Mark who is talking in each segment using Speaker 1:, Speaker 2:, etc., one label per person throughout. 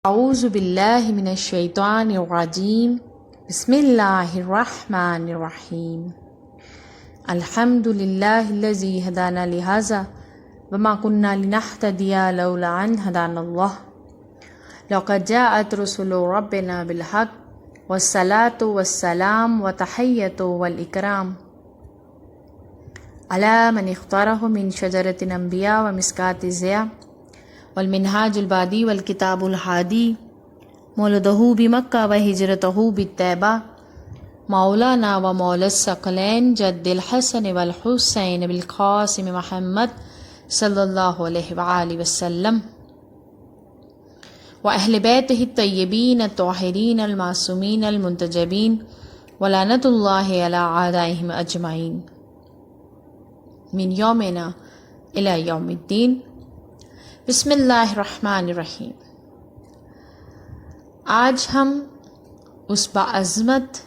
Speaker 1: اعوذ باللہ من الشیطان الرجیم بسم اللہ الرحمن الرحیم الحمد للہ الذی ہدانا لہذا وما كنا لنہتدی لولا ان ہدانا اللہ لقد جاءت رسل ربنا بالحق والصلاة والسلام وتحیۃ والاکرام علی من اختارہ من شجرۃ الانبیاء ومسکات الضیاء والمنہاج البادی والکتاب الحادی مولدہ بمکہ وہجرتہ بالطیبہ مولانا و مولا الثقلین جد الحسن والحسین بالقاسم محمد صلی اللہ علیہ وآلہ وسلم واہل بیتہ الطیبین الطاہرین المعصومین المنتجبین ولعنۃ اللہ علی اعدائہم اجمعین من یومنا الی یوم الدین۔ بسم اللہ الرحمن الرحیم۔ آج ہم اس باعظمت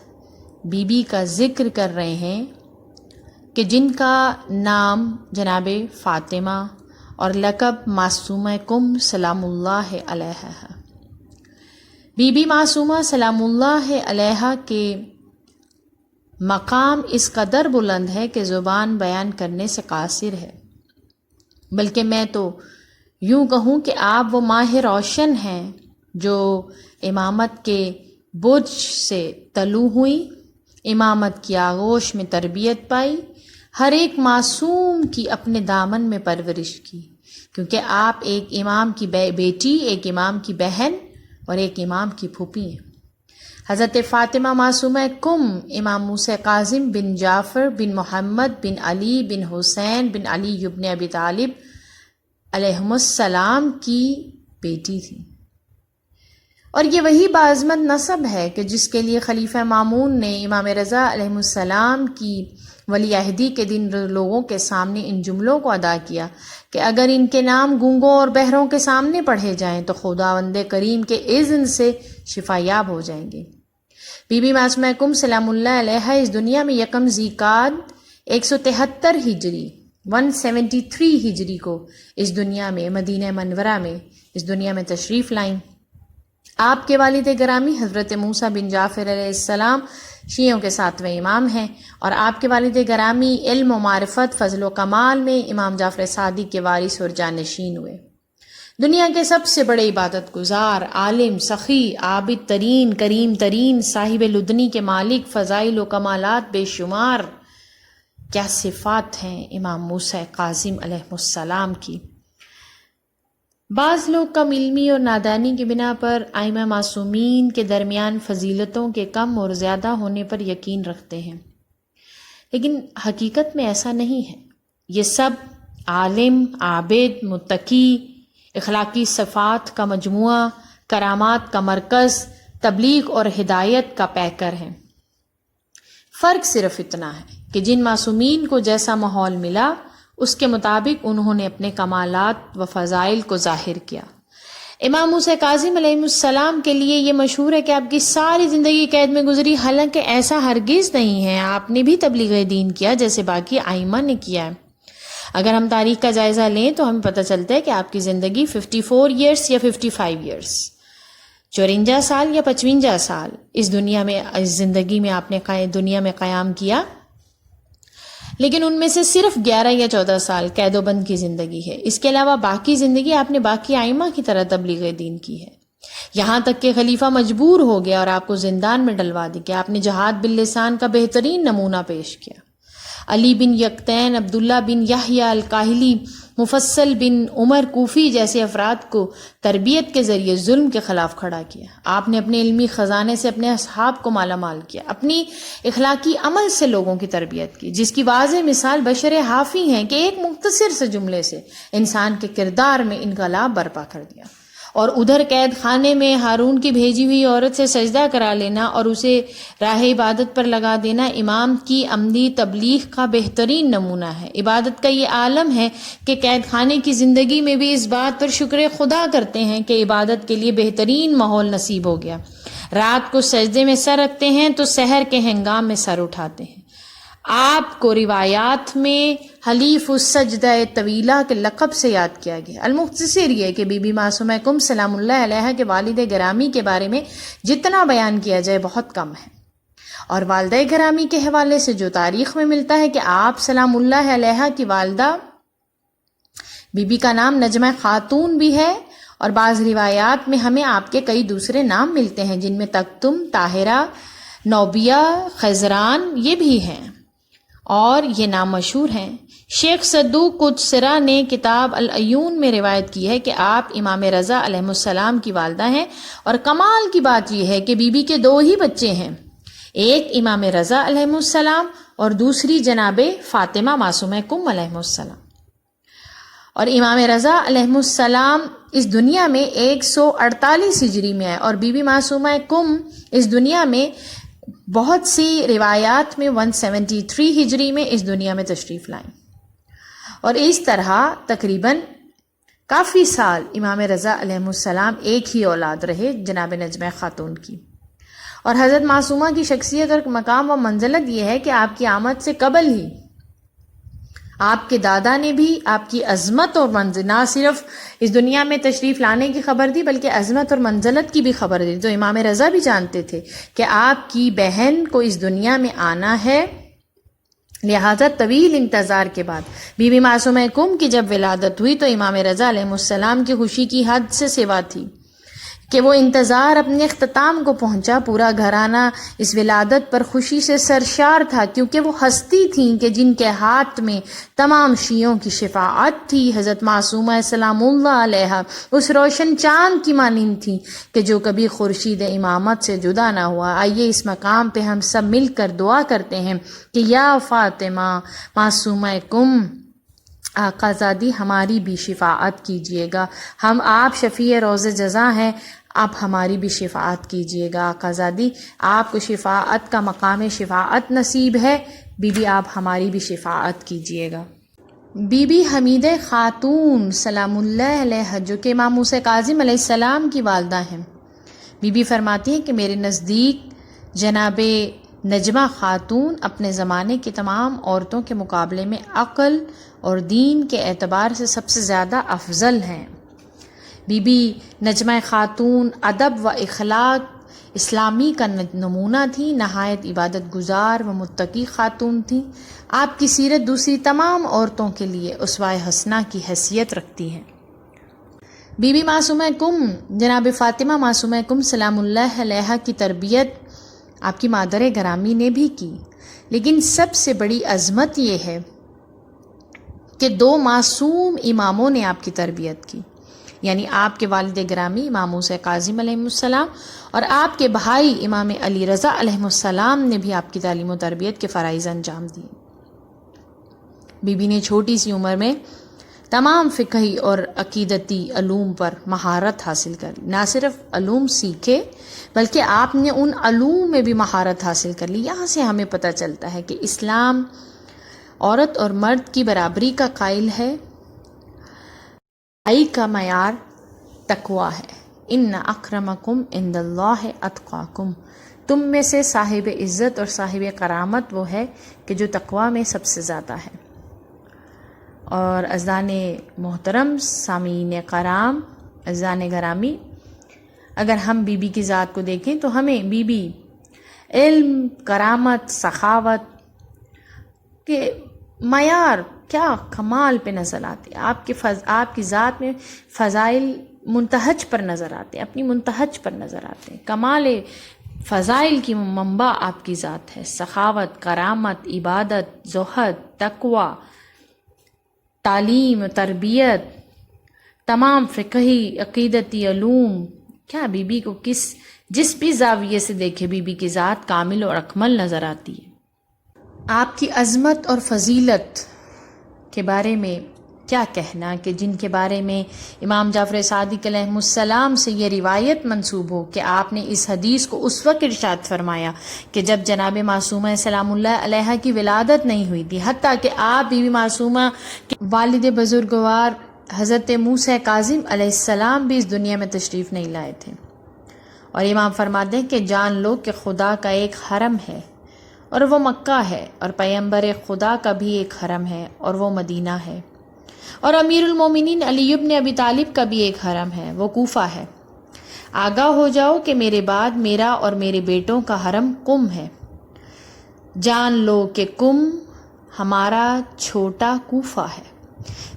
Speaker 1: بی بی کا ذکر کر رہے ہیں کہ جن کا نام جناب فاطمہ اور لقب معصومہ کم سلام اللہ علیہا ہے۔ بی بی معصومہ سلام اللہ علیہا کے مقام اس قدر بلند ہے کہ زبان بیان کرنے سے قاصر ہے، بلکہ میں تو یوں کہوں کہ آپ وہ ماہ روشن ہیں جو امامت کے برج سے طلوع ہوئی، امامت کی آغوش میں تربیت پائی، ہر ایک معصوم کی اپنے دامن میں پرورش کی، کیونکہ آپ ایک امام کی بیٹی، ایک امام کی بہن اور ایک امام کی پھوپھی ہیں۔ حضرت فاطمہ معصومہ کم امام موسیٰ کاظم بن جعفر بن محمد بن علی بن حسین بن علی بن ابی طالب علیہم السلام کی بیٹی تھی، اور یہ وہی باعظمت نسب ہے کہ جس کے لیے خلیفہ مامون نے امام رضا علیہ السلام کی ولی عہدی کے دن لوگوں کے سامنے ان جملوں کو ادا کیا کہ اگر ان کے نام گونگوں اور بہروں کے سامنے پڑھے جائیں تو خداوند کریم کے اذن سے شفا یاب ہو جائیں گے۔ بی بی معصومہ کم سلام اللہ علیہا اس دنیا میں یکم ذیقعد 173 ہجری 173 ہجری کو اس دنیا میں مدینہ منورہ میں اس دنیا میں تشریف لائیں۔ آپ کے والد گرامی حضرت موسیٰ بن جعفر علیہ السلام شیعوں کے 7ویں امام ہیں، اور آپ کے والد گرامی علم و معرفت فضل و کمال میں امام جعفر صادق کے وارث اور جانشین ہوئے۔ دنیا کے سب سے بڑے عبادت گزار، عالم، سخی، عابد ترین، کریم ترین، صاحب لدنی کے مالک، فضائل و کمالات بے شمار، کیا صفات ہیں امام موسیٰ کاظم علیہ السلام کی۔ بعض لوگ کم علمی اور نادانی کی بنا پر ائمہ معصومین کے درمیان فضیلتوں کے کم اور زیادہ ہونے پر یقین رکھتے ہیں، لیکن حقیقت میں ایسا نہیں ہے۔ یہ سب عالم، عابد، متقی، اخلاقی صفات کا مجموعہ، کرامات کا مرکز، تبلیغ اور ہدایت کا پیکر ہیں۔ فرق صرف اتنا ہے کہ جن معصومین کو جیسا ماحول ملا اس کے مطابق انہوں نے اپنے کمالات و فضائل کو ظاہر کیا۔ امام موسیٰ کاظم علیہ السلام کے لیے یہ مشہور ہے کہ آپ کی ساری زندگی قید میں گزری، حالانکہ ایسا ہرگز نہیں ہے۔ آپ نے بھی تبلیغ دین کیا جیسے باقی ائمہ نے کیا ہے۔ اگر ہم تاریخ کا جائزہ لیں تو ہمیں پتہ چلتا ہے کہ آپ کی زندگی 54 ایئرس یا 55 ایئرس 54 سال یا 55 سال اس دنیا میں، اس زندگی میں آپ نے دنیا میں قیام کیا، لیکن ان میں سے صرف 11 یا 14 سال قید و بند کی زندگی ہے۔ اس کے علاوہ باقی زندگی آپ نے باقی ائمہ کی طرح تبلیغ دین کی ہے، یہاں تک کہ خلیفہ مجبور ہو گیا اور آپ کو زندان میں ڈلوا دی کہ آپ نے جہاد باللسان کا بہترین نمونہ پیش کیا۔ علی بن یقطین، عبداللہ بن یحییٰ الکاہلی، مفصل بن عمر کوفی جیسے افراد کو تربیت کے ذریعے ظلم کے خلاف کھڑا کیا۔ آپ نے اپنے علمی خزانے سے اپنے اصحاب کو مالا مال کیا، اپنی اخلاقی عمل سے لوگوں کی تربیت کی، جس کی واضح مثال بشر حافی ہیں کہ ایک مختصر سے جملے سے انسان کے کردار میں انقلاب برپا کر دیا۔ اور ادھر قید خانے میں ہارون کی بھیجی ہوئی عورت سے سجدہ کرا لینا اور اسے راہ عبادت پر لگا دینا امام کی عملی تبلیغ کا بہترین نمونہ ہے۔ عبادت کا یہ عالم ہے کہ قید خانے کی زندگی میں بھی اس بات پر شکر خدا کرتے ہیں کہ عبادت کے لیے بہترین ماحول نصیب ہو گیا۔ رات کو سجدے میں سر رکھتے ہیں تو سحر کے ہنگام میں سر اٹھاتے ہیں۔ آپ کو روایات میں حلیف السجدہ طویلہ کے لقب سے یاد کیا گیا۔ المختصر یہ کہ بی بی معصومہ کم سلام اللہ علیہا کے والد گرامی کے بارے میں جتنا بیان کیا جائے بہت کم ہے، اور والدہ گرامی کے حوالے سے جو تاریخ میں ملتا ہے کہ آپ سلام اللہ علیہا کی والدہ بی بی کا نام نجمہ خاتون بھی ہے، اور بعض روایات میں ہمیں آپ کے کئی دوسرے نام ملتے ہیں جن میں تکتم، طاہرہ، نوبیہ، خیزران یہ بھی ہیں، اور یہ نام مشہور ہیں۔ شیخ صدوق قدسرہ نے کتاب العیون میں روایت کی ہے کہ آپ امام رضا علیہ السلام کی والدہ ہیں، اور کمال کی بات یہ ہے کہ بی بی کے 2 ہی بچے ہیں، ایک امام رضا علیہ السلام اور دوسری جناب فاطمہ معصومہ کم علیہ السلام۔ اور امام رضا علیہ السلام اس دنیا میں 148 ہجری میں آئے، اور بی بی معصومہ کم اس دنیا میں بہت سی روایات میں 173 ہجری میں اس دنیا میں تشریف لائیں، اور اس طرح تقریباً کافی سال امام رضا علیہ السلام ایک ہی اولاد رہے جناب نجمہ خاتون کی۔ اور حضرت معصومہ کی شخصیت اور مقام و منزلت یہ ہے کہ آپ کی آمد سے قبل ہی آپ کے دادا نے بھی آپ کی عظمت اور منزلت، نہ صرف اس دنیا میں تشریف لانے کی خبر دی بلکہ عظمت اور منزلت کی بھی خبر دی، تو امام رضا بھی جانتے تھے کہ آپ کی بہن کو اس دنیا میں آنا ہے، لہذا طویل انتظار کے بعد بی بی معصومہ کم کی جب ولادت ہوئی تو امام رضا علیہ السلام کی خوشی کی حد سے سوا تھی کہ وہ انتظار اپنے اختتام کو پہنچا۔ پورا گھرانہ اس ولادت پر خوشی سے سرشار تھا، کیونکہ وہ ہستی تھیں کہ جن کے ہاتھ میں تمام شیعوں کی شفاعت تھی۔ حضرت معصومہ سلام اللہ علیہا اس روشن چاند کی مانند تھی کہ جو کبھی خورشید امامت سے جدا نہ ہوا۔ آئیے اس مقام پہ ہم سب مل کر دعا کرتے ہیں کہ یا فاطمہ معصومہ کم آقا زادی ہماری بھی شفاعت کیجیے گا، ہم آپ شفیع روز جزا ہیں، آپ ہماری بھی شفاعت کیجیے گا آقا زادی، آپ کو شفاعت کا مقام شفاعت نصیب ہے، بی بی آپ ہماری بھی شفاعت کیجیے گا۔ بی بی حمیدہ خاتون سلام اللہ علیہا جو کہ امام موسیٰ کاظم علیہ السلام کی والدہ ہیں، بی بی فرماتی ہیں کہ میرے نزدیک جناب نجمہ خاتون اپنے زمانے کی تمام عورتوں کے مقابلے میں عقل اور دین کے اعتبار سے سب سے زیادہ افضل ہیں۔ بی بی نجمہ خاتون ادب و اخلاق اسلامی کا نمونہ تھی، نہایت عبادت گزار و متقی خاتون تھیں۔ آپ کی سیرت دوسری تمام عورتوں کے لیے اسوہ حسنہ کی حیثیت رکھتی ہے۔ بی بی معصومہ کم جناب فاطمہ معصومہ کم سلام اللہ علیہا کی تربیت آپ کی مادر گرامی نے بھی کی، لیکن سب سے بڑی عظمت یہ ہے کہ 2 معصوم اماموں نے آپ کی تربیت کی، یعنی آپ کے والد گرامی امام موسیٰ کاظم علیہ السلام اور آپ کے بھائی امام علی رضا علیہ السلام نے بھی آپ کی تعلیم و تربیت کے فرائض انجام دیے۔ بی بی نے چھوٹی سی عمر میں تمام فقہی اور عقیدتی علوم پر مہارت حاصل کر لی، نہ صرف علوم سیکھے بلکہ آپ نے ان علوم میں بھی مہارت حاصل کر لی۔ یہاں سے ہمیں پتہ چلتا ہے کہ اسلام عورت اور مرد کی برابری کا قائل ہے۔ آئی کا معیار تقوی ہے، ان اکرمکم عند اللہ اتقاکم، تم میں سے صاحب عزت اور صاحب کرامت وہ ہے کہ جو تقوی میں سب سے زیادہ ہے۔ اور اذان محترم، سامعین کرام، اذان گرامی، اگر ہم بی بی کی ذات کو دیکھیں تو ہمیں بی بی علم، کرامت، سخاوت کے معیار کیا کمال پہ نظر آتے ہیں۔ آپ کی ذات میں فضائل منتہج پر نظر آتے ہیں، اپنی منتہج پر نظر آتے ہیں۔ کمال فضائل کی منبع آپ کی ذات ہے، سخاوت، کرامت، عبادت، زہد، تقوی، تعلیم، تربیت، تمام فقہی عقیدتی علوم۔ کیا بی بی کو جس بھی زاویے سے دیکھے بی بی کی ذات کامل اور اکمل نظر آتی ہے۔ آپ کی عظمت اور فضیلت کے بارے میں کیا کہنا کہ جن کے بارے میں امام جعفر صادق علیہ السلام سے یہ روایت منسوب ہو کہ آپ نے اس حدیث کو اس وقت ارشاد فرمایا کہ جب جناب معصومہ سلام اللہ علیہا کی ولادت نہیں ہوئی تھی، حتیٰ کہ آپ بی بی معصومہ کے والد بزرگوار حضرت موسیٰ کاظم علیہ السلام بھی اس دنیا میں تشریف نہیں لائے تھے، اور امام فرماتے ہیں کہ جان لو کہ خدا کا ایک حرم ہے اور وہ مکہ ہے، اور پیغمبر خدا کا بھی ایک حرم ہے اور وہ مدینہ ہے، اور امیر المومنین علی بن ابی طالب کا بھی ایک حرم ہے، وہ کوفہ ہے۔ آگاہ ہو جاؤ کہ میرے بعد میرا اور میرے بیٹوں کا حرم قم ہے۔ جان لو کہ قم ہمارا چھوٹا کوفہ ہے۔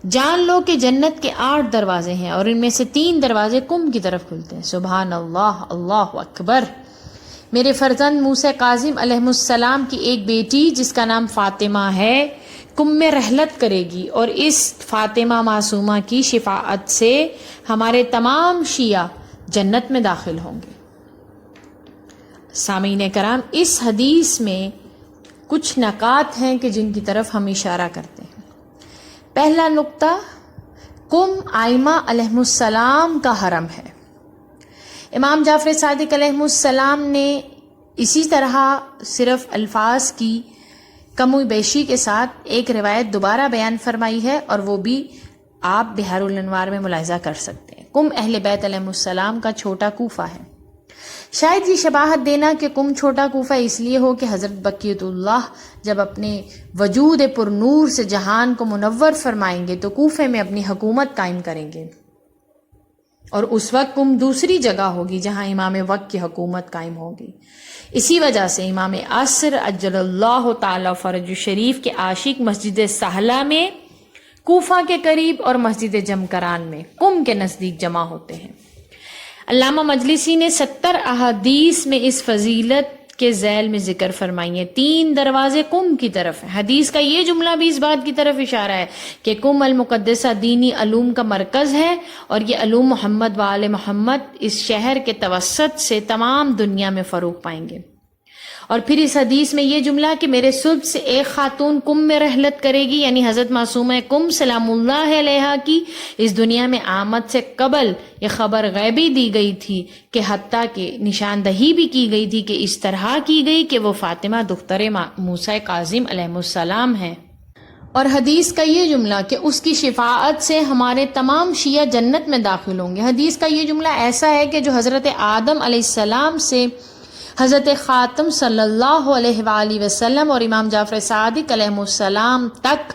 Speaker 1: جان لو کہ جنت کے 8 دروازے ہیں اور ان میں سے 3 دروازے قم کی طرف کھلتے ہیں۔ سبحان اللہ، اللہ اکبر۔ میرے فرزند موسیٰ کاظم علیہ السلام کی ایک بیٹی جس کا نام فاطمہ ہے قم میں رحلت کرے گی، اور اس فاطمہ معصومہ کی شفاعت سے ہمارے تمام شیعہ جنت میں داخل ہوں گے۔ سامعین کرام، اس حدیث میں کچھ نکات ہیں کہ جن کی طرف ہم اشارہ کرتے ہیں۔ پہلا نقطہ، قم ائمہ علیہ السلام کا حرم ہے۔ امام جعفر صادق علیہ السلام نے اسی طرح صرف الفاظ کی کم و بیشی کے ساتھ ایک روایت دوبارہ بیان فرمائی ہے، اور وہ بھی آپ بحار الانوار میں ملاحظہ کر سکتے ہیں۔ قم اہل بیت علیہ السلام کا چھوٹا کوفہ ہے۔ شاید یہ شباہت دینا کہ قم چھوٹا کوفہ اس لیے ہو کہ حضرت بقیت اللہ جب اپنے وجود پر نور سے جہان کو منور فرمائیں گے تو کوفے میں اپنی حکومت قائم کریں گے، اور اس وقت قم دوسری جگہ ہوگی جہاں امام وقت کی حکومت قائم ہوگی۔ اسی وجہ سے امام عصر عجل اللہ تعالی فرج شریف کے عاشق مسجد سہلہ میں کوفہ کے قریب اور مسجد جمکران میں قم کے نزدیک جمع ہوتے ہیں۔ علامہ مجلسی نے 70 احادیث میں اس فضیلت کے ذیل میں ذکر فرمائی ہیں۔ 3 دروازے قم کی طرف ہیں۔ حدیث کا یہ جملہ بھی اس بات کی طرف اشارہ ہے کہ قم المقدسہ دینی علوم کا مرکز ہے، اور یہ علوم محمد وآل محمد اس شہر کے توسط سے تمام دنیا میں فروغ پائیں گے۔ اور پھر اس حدیث میں یہ جملہ کہ میرے صلب سے ایک خاتون قم میں رحلت کرے گی، یعنی حضرت معصومہ قم سلام اللہ علیہا کی اس دنیا میں آمد سے قبل یہ خبر غیبی دی گئی تھی، کہ حتیٰ کہ نشاندہی بھی کی گئی تھی کہ اس طرح کی گئی کہ وہ فاطمہ دختر موسیٰ کاظم علیہ السلام ہیں۔ اور حدیث کا یہ جملہ کہ اس کی شفاعت سے ہمارے تمام شیعہ جنت میں داخل ہوں گے، حدیث کا یہ جملہ ایسا ہے کہ جو حضرت آدم علیہ السلام سے حضرت خاتم صلی اللہ علیہ وآلہ وسلم اور امام جعفر صادق علیہ السلام تک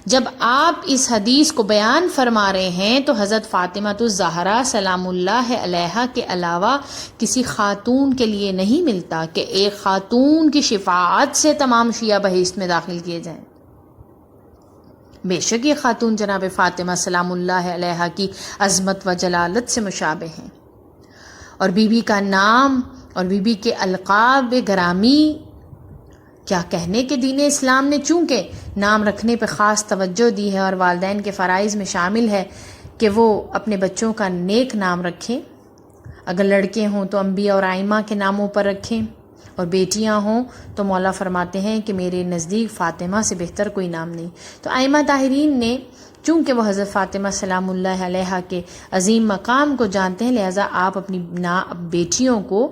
Speaker 1: جب آپ اس حدیث کو بیان فرما رہے ہیں تو حضرت فاطمہ الزہرا سلام اللہ علیہا کے علاوہ کسی خاتون کے لیے نہیں ملتا کہ ایک خاتون کی شفاعت سے تمام شیعہ بہشت میں داخل کیے جائیں۔ بے شک یہ خاتون جناب فاطمہ سلام اللہ علیہا کی عظمت و جلالت سے مشابہ ہیں، اور بی بی کا نام اور بی بی کے القاب گرامی کیا کہنے کہ دین اسلام نے چونکہ نام رکھنے پہ خاص توجہ دی ہے اور والدین کے فرائض میں شامل ہے کہ وہ اپنے بچوں کا نیک نام رکھیں، اگر لڑکے ہوں تو انبیاء اور ائمہ کے ناموں پر رکھیں، اور بیٹیاں ہوں تو مولا فرماتے ہیں کہ میرے نزدیک فاطمہ سے بہتر کوئی نام نہیں۔ تو ائمہ طاہرین نے چونکہ وہ حضرت فاطمہ سلام اللہ علیہا کے عظیم مقام کو جانتے ہیں، لہٰذا آپ اپنی بیٹیوں کو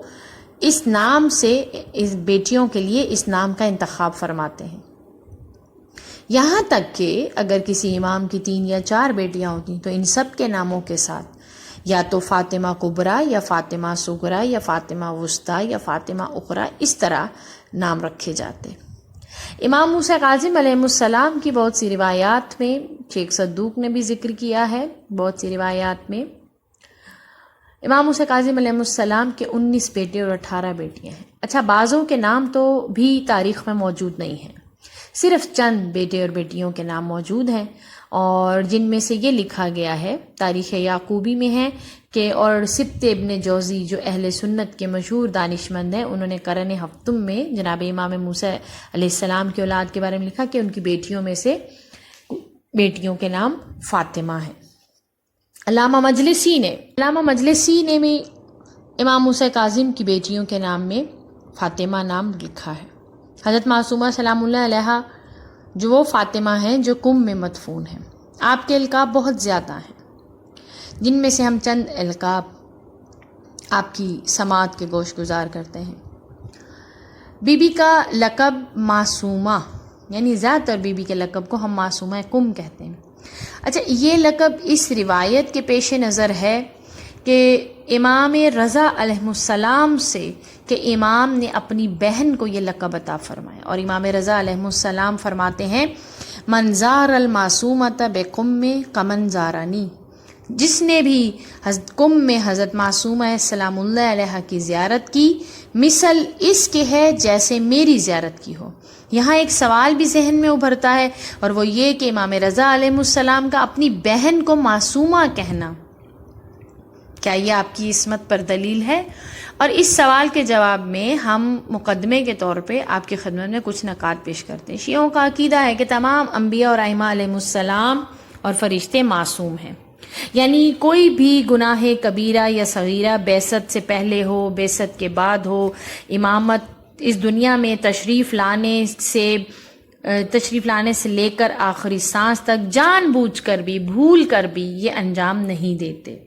Speaker 1: اس نام سے، اس بیٹیوں کے لیے اس نام کا انتخاب فرماتے ہیں۔ یہاں تک کہ اگر کسی امام کی 3 یا 4 بیٹیاں ہوتی تو ان سب کے ناموں کے ساتھ یا تو فاطمہ کبریٰ یا فاطمہ صغریٰ یا فاطمہ وسطیٰ یا فاطمہ اخریٰ اس طرح نام رکھے جاتے۔ امام موسیٰ کاظم علیہ السلام کی بہت سی روایات میں، شیخ صدوق نے بھی ذکر کیا ہے، بہت سی روایات میں امام موسیٰ کاظم علیہ السلام کے 19 بیٹے اور 18 بیٹیاں ہیں۔ اچھا، بعضوں کے نام تو بھی تاریخ میں موجود نہیں ہیں، صرف چند بیٹے اور بیٹیوں کے نام موجود ہیں، اور جن میں سے یہ لکھا گیا ہے تاریخ یعقوبی میں ہے کہ اور سبط ابن جوزی جو اہل سنت کے مشہور دانشمند ہیں، انہوں نے قرن ہفتم میں جناب امام موسیٰ علیہ السلام کی اولاد کے بارے میں لکھا کہ ان کی بیٹیوں میں سے بیٹیوں کے نام فاطمہ ہیں۔ علامہ مجلسی نے بھی امام موسیٰ کاظم کی بیٹیوں کے نام میں فاطمہ نام لکھا ہے۔ حضرت معصومہ سلام اللہ علیہا جو وہ فاطمہ ہیں جو قم میں مدفون ہیں، آپ کے القاب بہت زیادہ ہیں، جن میں سے ہم چند القاب آپ کی سماعت کے گوش گزار کرتے ہیں۔ بی بی کا لقب معصومہ، یعنی زیادہ تر بی بی کے لقب کو ہم معصومہ قم کہتے ہیں۔ اچھا، یہ لقب اس روایت کے پیش نظر ہے کہ امام رضا علیہ السلام سے کہ امام نے اپنی بہن کو یہ لقب عطا فرمایا، اور امام رضا علیہ السلام فرماتے ہیں من زار المعصومۃ بقم کمن زارانی، جس نے بھی قم میں حضرت معصومہ سلام اللہ علیہ کی زیارت کی مثل اس کے ہے جیسے میری زیارت کی ہو۔ یہاں ایک سوال بھی ذہن میں ابھرتا ہے، اور وہ یہ کہ امام رضا علیہ السلام کا اپنی بہن کو معصومہ کہنا، کیا یہ آپ کی عصمت پر دلیل ہے؟ اور اس سوال کے جواب میں ہم مقدمے کے طور پہ آپ کی خدمت میں کچھ نکات پیش کرتے ہیں۔ شیعوں کا عقیدہ ہے کہ تمام انبیاء اور ائمہ علیہ السلام اور فرشتے معصوم ہیں، یعنی کوئی بھی گناہ کبیرہ یا صغیرہ بعثت سے پہلے ہو، بعثت کے بعد ہو، امامت اس دنیا میں تشریف لانے سے لے کر آخری سانس تک جان بوجھ کر بھی بھول کر بھی یہ انجام نہیں دیتے۔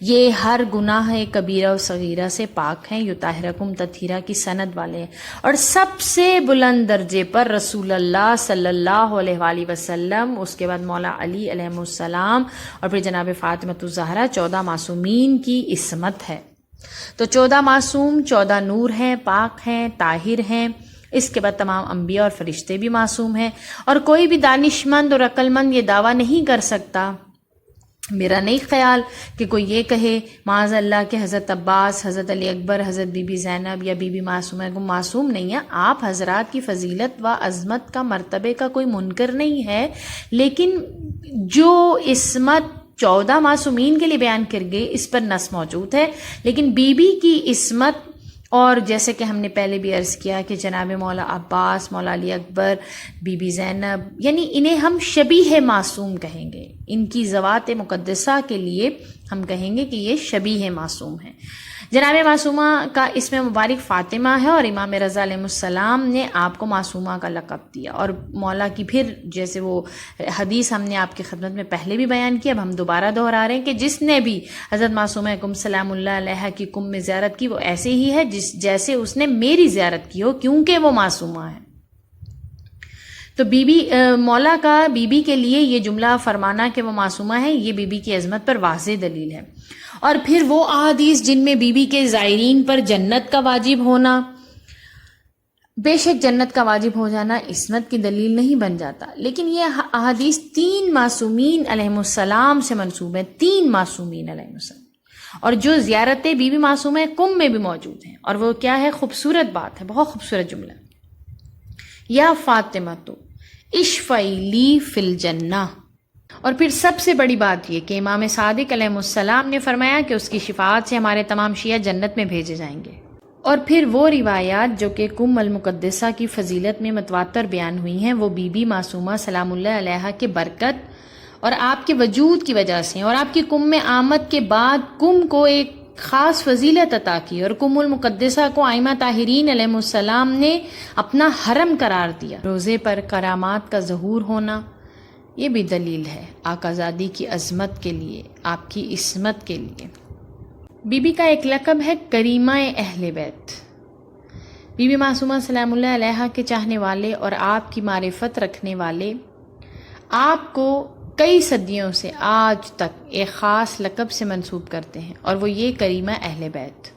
Speaker 1: یہ ہر گناہ کبیرہ و صغیرہ سے پاک ہیں، یطہرکم تطہیرہ کی سند والے ہیں، اور سب سے بلند درجے پر رسول اللہ صلی اللہ علیہ وآلہ وسلم، اس کے بعد مولا علی علیہ السلام، اور پھر جناب فاطمۃ الزہرا 14 معصومین کی عصمت ہے۔ تو 14 معصوم 14 نور ہیں، پاک ہیں، طاہر ہیں۔ اس کے بعد تمام انبیاء اور فرشتے بھی معصوم ہیں، اور کوئی بھی دانش مند اور عقل مند یہ دعویٰ نہیں کر سکتا، میرا نہیں خیال کہ کوئی یہ کہے معاذ اللہ کہ حضرت عباس، حضرت علی اکبر، حضرت بی بی زینب یا بی بی معصومہ کو معصوم نہیں ہے۔ آپ حضرات کی فضیلت و عظمت کا مرتبے کا کوئی منکر نہیں ہے، لیکن جو عصمت 14 معصومین کے لیے بیان کر گئی اس پر نص موجود ہے، لیکن بی بی کی عصمت، اور جیسے کہ ہم نے پہلے بھی عرض کیا کہ جناب مولا عباس، مولا علی اکبر، بی بی زینب، یعنی انہیں ہم شبیہ معصوم کہیں گے، ان کی ذوات مقدسہ کے لیے ہم کہیں گے کہ یہ شبیہ معصوم ہیں۔ جناب معصومہ کا اسم مبارک فاطمہ ہے، اور امام رضا علیہ السلام نے آپ کو معصومہ کا لقب دیا، اور مولا کی پھر جیسے وہ حدیث ہم نے آپ کی خدمت میں پہلے بھی بیان کی، اب ہم دوبارہ دہرا رہے ہیں کہ جس نے بھی حضرت معصومہ کم سلام اللہ علیہ کی کم میں زیارت کی وہ ایسے ہی ہے جیسے اس نے میری زیارت کی ہو، کیونکہ وہ معصومہ ہے۔ تو بی بی مولا کا بی بی کے لیے یہ جملہ فرمانا کہ وہ معصومہ ہے، یہ بی بی کی عظمت پر واضح دلیل ہے۔ اور پھر وہ احادیث جن میں بی بی کے زائرین پر جنت کا واجب ہونا، بے شک جنت کا واجب ہو جانا عصمت کی دلیل نہیں بن جاتا، لیکن یہ احادیث 3 معصومین علیہ السلام سے منسوب ہیں، 3 معصومین علیہ السلام، اور جو زیارت بی بی معصومہ کم میں بھی موجود ہیں۔ اور وہ کیا ہے؟ خوبصورت بات ہے، بہت خوبصورت جملہ، یا فاطمہ تو اشفعی لی فی الجنہ۔ اور پھر سب سے بڑی بات یہ کہ امام صادق علیہ السلام نے فرمایا کہ اس کی شفاعت سے ہمارے تمام شیعہ جنت میں بھیجے جائیں گے۔ اور پھر وہ روایات جو کہ کم المقدسہ کی فضیلت میں متواتر بیان ہوئی ہیں، وہ بی بی معصومہ سلام اللہ علیہ کے برکت اور آپ کے وجود کی وجہ سے، اور آپ کی کم میں آمد کے بعد کم کو ایک خاص فضیلت عطا کی، اور کم المقدسہ کو ائمہ طاہرین علیہ السلام نے اپنا حرم قرار دیا۔ روزے پر کرامات کا ظہور ہونا یہ بھی دلیل ہے آقازادی کی عظمت کے لیے، آپ کی عصمت کے لیے۔ بی بی کا ایک لقب ہے کریمہ اہل بیت۔ بی بی معصومہ سلام اللہ علیہ کے چاہنے والے اور آپ کی معرفت رکھنے والے آپ کو کئی صدیوں سے آج تک ایک خاص لقب سے منسوب کرتے ہیں، اور وہ یہ کریمہ اہل بیت۔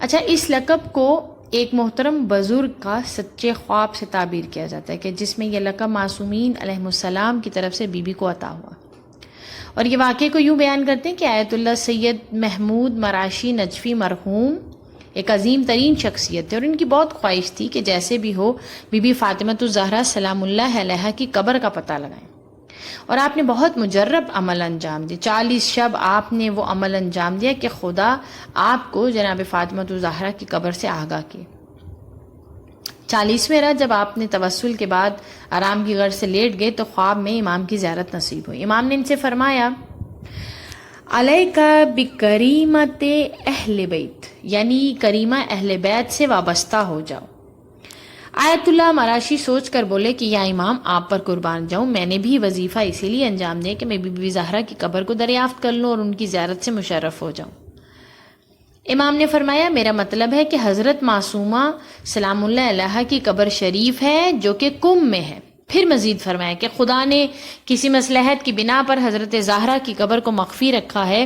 Speaker 1: اچھا، اس لقب کو ایک محترم بزرگ کا سچے خواب سے تعبیر کیا جاتا ہے کہ جس میں یہ لقب معصومین علیہ السلام کی طرف سے بی بی کو عطا ہوا، اور یہ واقعے کو یوں بیان کرتے ہیں کہ آیت اللہ سید محمود مراشی نجفی مرحوم ایک عظیم ترین شخصیت تھے، اور ان کی بہت خواہش تھی کہ جیسے بھی ہو بی بی فاطمۃ الزہرا سلام اللہ علیہ کی قبر کا پتہ لگائیں، اور آپ نے بہت مجرب عمل انجام دیا۔ 40 شب آپ نے وہ عمل انجام دیا کہ خدا آپ کو جناب فاطمۃ الزہرا کی قبر سے آگاہ کیے۔ 40ویں رات جب آپ نے توسل کے بعد آرام کی غرض سے لیٹ گئے تو خواب میں امام کی زیارت نصیب ہوئی۔ امام نے ان سے فرمایا علیکا بکریمت اہل بیت، یعنی کریمہ اہل بیت سے وابستہ ہو جاؤ۔ آیت اللہ مراشی سوچ کر بولے کہ یا امام آپ پر قربان جاؤں، میں نے بھی وظیفہ اسی لیے انجام دیا کہ میں بی بی زہرا کی قبر کو دریافت کر لوں اور ان کی زیارت سے مشرف ہو جاؤں۔ امام نے فرمایا میرا مطلب ہے کہ حضرت معصومہ سلام اللہ علیہ کی قبر شریف ہے جو کہ کم میں ہے۔ پھر مزید فرمایا کہ خدا نے کسی مصلحت کی بنا پر حضرت زہرا کی قبر کو مخفی رکھا ہے،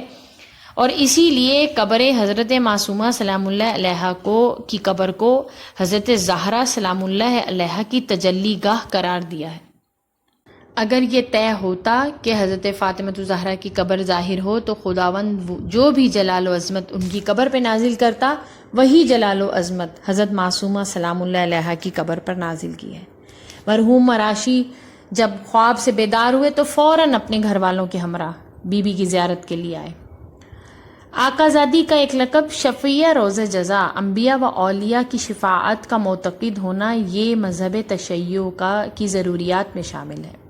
Speaker 1: اور اسی لیے قبر حضرت معصومہ سلام اللہ علیہ کی قبر کو حضرت زہرا سلام اللہ علیہ کی تجلی گاہ قرار دیا ہے۔ اگر یہ طے ہوتا کہ حضرت فاطمہ الزہرا کی قبر ظاہر ہو تو خداوند جو بھی جلال و عظمت ان کی قبر پہ نازل کرتا، وہی جلال و عظمت حضرت معصومہ سلام اللہ علیہ کی قبر پر نازل کی ہے۔ مرحوم مراشی جب خواب سے بیدار ہوئے تو فوراً اپنے گھر والوں کے ہمراہ بی بی کی زیارت کے لیے آئے۔ آقا زادی کا ایک لقب شفیع روز جزا، انبیاء و اولیاء کی شفاعت کا معتقد ہونا، یہ مذہب تشیع کی ضروریات میں شامل ہے۔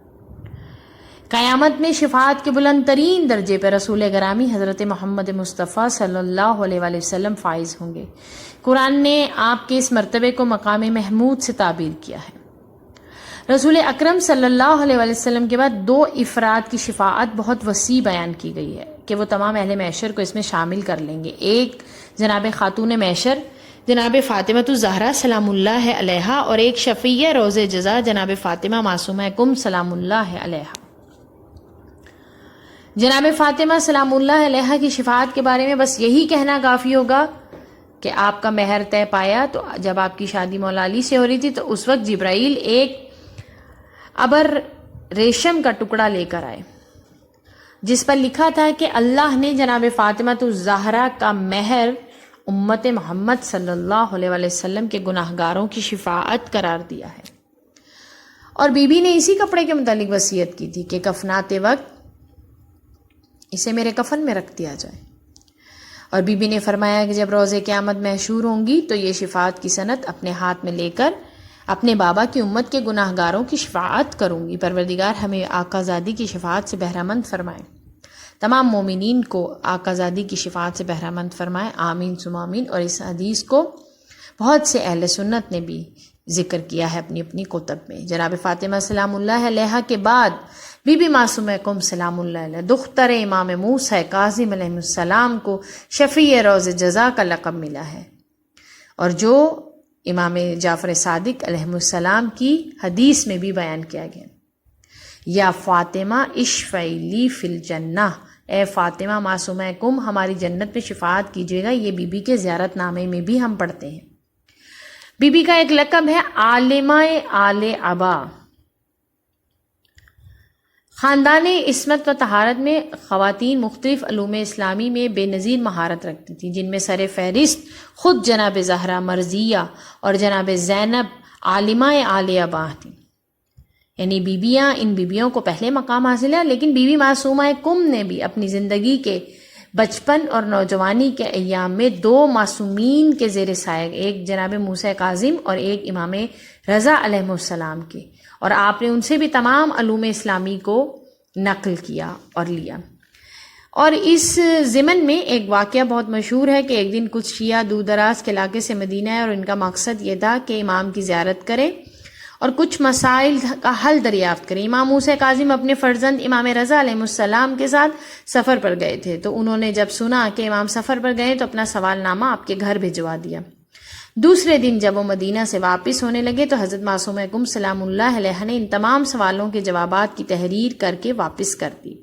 Speaker 1: قیامت میں شفاعت کے بلند ترین درجے پر رسول گرامی حضرت محمد مصطفیٰ صلی اللہ علیہ وآلہ وسلم فائز ہوں گے۔ قرآن نے آپ کے اس مرتبے کو مقام محمود سے تعبیر کیا ہے۔ رسول اکرم صلی اللہ علیہ وآلہ وسلم کے بعد دو افراد کی شفاعت بہت وسیع بیان کی گئی ہے کہ وہ تمام اہل محشر کو اس میں شامل کر لیں گے۔ ایک جناب خاتون محشر جناب فاطمہ الزہرا سلام اللہ علیہ، اور ایک شفیع روز جزا جناب فاطمہ معصومہ کم سلام اللہ علیہ۔ جناب فاطمہ سلام اللہ علیہ کی شفاعت کے بارے میں بس یہی کہنا کافی ہوگا کہ آپ کا مہر طے پایا تو جب آپ کی شادی مولا علی سے ہو رہی تھی تو اس وقت جبرائیل ایک ابر ریشم کا ٹکڑا لے کر آئے جس پر لکھا تھا کہ اللہ نے جناب فاطمہ الزہرا کا مہر امت محمد صلی اللہ علیہ وآلہ وسلم کے گناہگاروں کی شفاعت قرار دیا ہے۔ اور بی بی نے اسی کپڑے کے متعلق وصیت کی تھی کہ کفناتے وقت اسے میرے کفن میں رکھ دیا جائے، اور بی بی نے فرمایا کہ جب روز قیامت محشور ہوں گی تو یہ شفاعت کی سند اپنے ہاتھ میں لے کر اپنے بابا کی امت کے گناہ گاروں کی شفاعت کروں گی۔ پروردگار ہمیں آقا زادی کی شفاعت سے بہرہ مند فرمائے، تمام مومنین کو آقا زادی کی شفاعت سے بہرہ مند فرمائے، آمین ثم آمین۔ اور اس حدیث کو بہت سے اہل سنت نے بھی ذکر کیا ہے اپنی اپنی کتب میں۔ جناب فاطمہ سلام اللہ علیہ کے بعد بی بی معصومہ کم سلام اللہ علیہ دختر امام موسیٰ کاظم علیہ السلام کو شفیع روز جزا کا لقب ملا ہے، اور جو امام جعفر صادق علیہ السلام کی حدیث میں بھی بیان کیا گیا، یا فاطمہ اشفعی لی فی الجنہ، اے فاطمہ معصومہ کم ہماری جنت میں شفاعت کیجیے گا، یہ بی بی کے زیارت نامے میں بھی ہم پڑھتے ہیں۔ بی بی کا ایک لقب ہے عالمہ آل عبا۔ خاندان عصمت و طہارت میں خواتین مختلف علوم اسلامی میں بے نظیر مہارت رکھتی تھیں، جن میں سر فہرست خود جناب زہرا مرضیہ اور جناب زینب عالمہ آل عبا تھیں۔ یعنی بیبیاں، ان بیبیوں کو پہلے مقام حاصل ہے، لیکن بی بی معصومہ کم نے بھی اپنی زندگی کے بچپن اور نوجوانی کے ایام میں دو معصومین کے زیر سایہ، ایک جناب موسیٰ کاظم اور ایک امام رضا علیہ السلام کے، اور آپ نے ان سے بھی تمام علوم اسلامی کو نقل کیا اور لیا۔ اور اس ضمن میں ایک واقعہ بہت مشہور ہے کہ ایک دن کچھ شیعہ دور دراز کے علاقے سے مدینہ آئے، اور ان کا مقصد یہ تھا کہ امام کی زیارت کرے اور کچھ مسائل کا حل دریافت کریں۔ امام موسیٰ کاظم اپنے فرزند امام رضا علیہ السلام کے ساتھ سفر پر گئے تھے، تو انہوں نے جب سنا کہ امام سفر پر گئے تو اپنا سوال نامہ آپ کے گھر بھجوا دیا۔ دوسرے دن جب وہ مدینہ سے واپس ہونے لگے تو حضرت معصومہ کم سلام اللہ علیہ نے ان تمام سوالوں کے جوابات کی تحریر کر کے واپس کر دی۔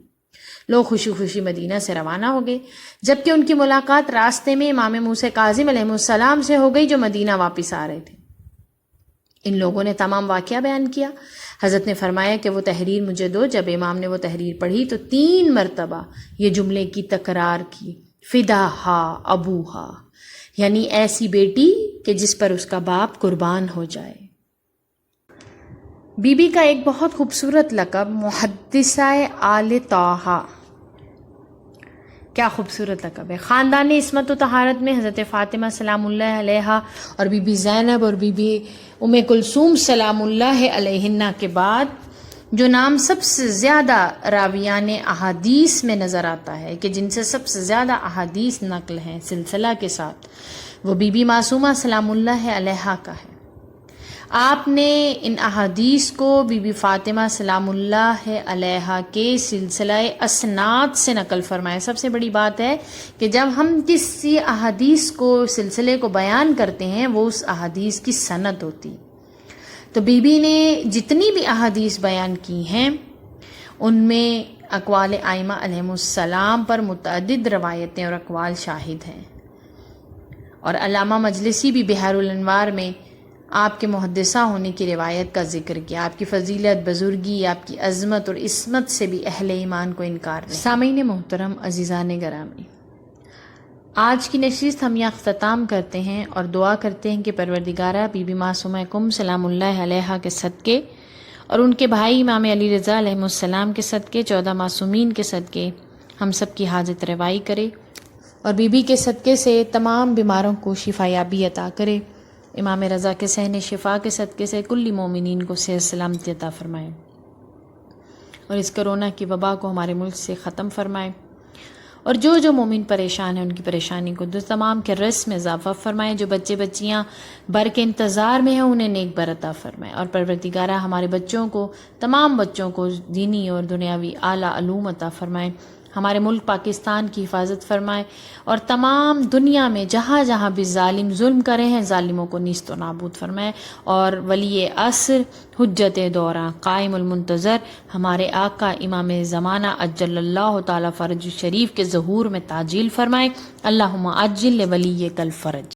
Speaker 1: لوگ خوشی خوشی مدینہ سے روانہ ہو گئے، جبکہ ان کی ملاقات راستے میں امام موسیٰ کاظم علیہ السلام سے ہو گئی جو مدینہ واپس آ رہے تھے۔ ان لوگوں نے تمام واقعہ بیان کیا۔ حضرت نے فرمایا کہ وہ تحریر مجھے دو۔ جب امام نے وہ تحریر پڑھی تو 3 مرتبہ یہ جملے کی تکرار کی، فداہا ابوہا، یعنی ایسی بیٹی کہ جس پر اس کا باپ قربان ہو جائے۔ بی بی کا ایک بہت خوبصورت لقب محدثہ آل طٰہٰ، کیا خوبصورت لقب ہے۔ خاندان عصمت و طہارت میں حضرت فاطمہ سلام اللہ علیہ اور بی بی زینب اور بی بی ام کلثوم سلام اللہ علیہن کے بعد جو نام سب سے زیادہ راویان احادیث میں نظر آتا ہے کہ جن سے سب سے زیادہ احادیث نقل ہیں سلسلہ کے ساتھ، وہ بی بی معصومہ سلام اللہ علیہ کا ہے۔ آپ نے ان احادیث کو بی بی فاطمہ سلام اللہ علیہ کے سلسلہ اسناد سے نقل فرمایا۔ سب سے بڑی بات ہے کہ جب ہم کسی احادیث کو سلسلے کو بیان کرتے ہیں وہ اس احادیث کی سند ہوتی، تو بی بی نے جتنی بھی احادیث بیان کی ہیں ان میں اقوال ائمہ علیہم السلام پر متعدد روایتیں اور اقوال شاہد ہیں، اور علامہ مجلسی بھی بحار الانوار میں آپ کے محدثہ ہونے کی روایت کا ذکر کیا۔ آپ کی فضیلت، بزرگی، آپ کی عظمت اور عصمت سے بھی اہل ایمان کو انکار نہیں۔ سامعین محترم، عزیزان گرامی، آج کی نشست ہم یہاں اختتام کرتے ہیں اور دعا کرتے ہیں کہ پروردگارہ بی بی معصومہ کم سلام اللہ علیہا کے صدقے اور ان کے بھائی امام علی رضا علیہ السلام کے صدقے، 14 معصومین کے صدقے ہم سب کی حاجت روائی کرے، اور بی بی کے صدقے سے تمام بیماروں کو شفا یابی عطا کرے، امام رضا کے صحن شفا کے صدقے سے کل مومنین کو صحت سلامتی عطا فرمائے، اور اس کرونا کی وبا کو ہمارے ملک سے ختم فرمائے، اور جو مومن پریشان ہیں ان کی پریشانی کو تمام کے رزق میں اضافہ فرمائے، جو بچے بچیاں بر کے انتظار میں ہیں انہیں نیک بر عطا فرمائے، اور پروردگارہ ہمارے بچوں کو، تمام بچوں کو دینی اور دنیاوی اعلیٰ علوم عطا فرمائے، ہمارے ملک پاکستان کی حفاظت فرمائے، اور تمام دنیا میں جہاں جہاں بھی ظالم ظلم کرے ہیں ظالموں کو نیست و نابود فرمائے، اور ولی عصر حجت دوراں قائم المنتظر ہمارے آقا امام زمانہ عجل اللہ تعالی فرج شریف کے ظہور میں تعجیل فرمائے، اللہم عجل لولیک الفرج۔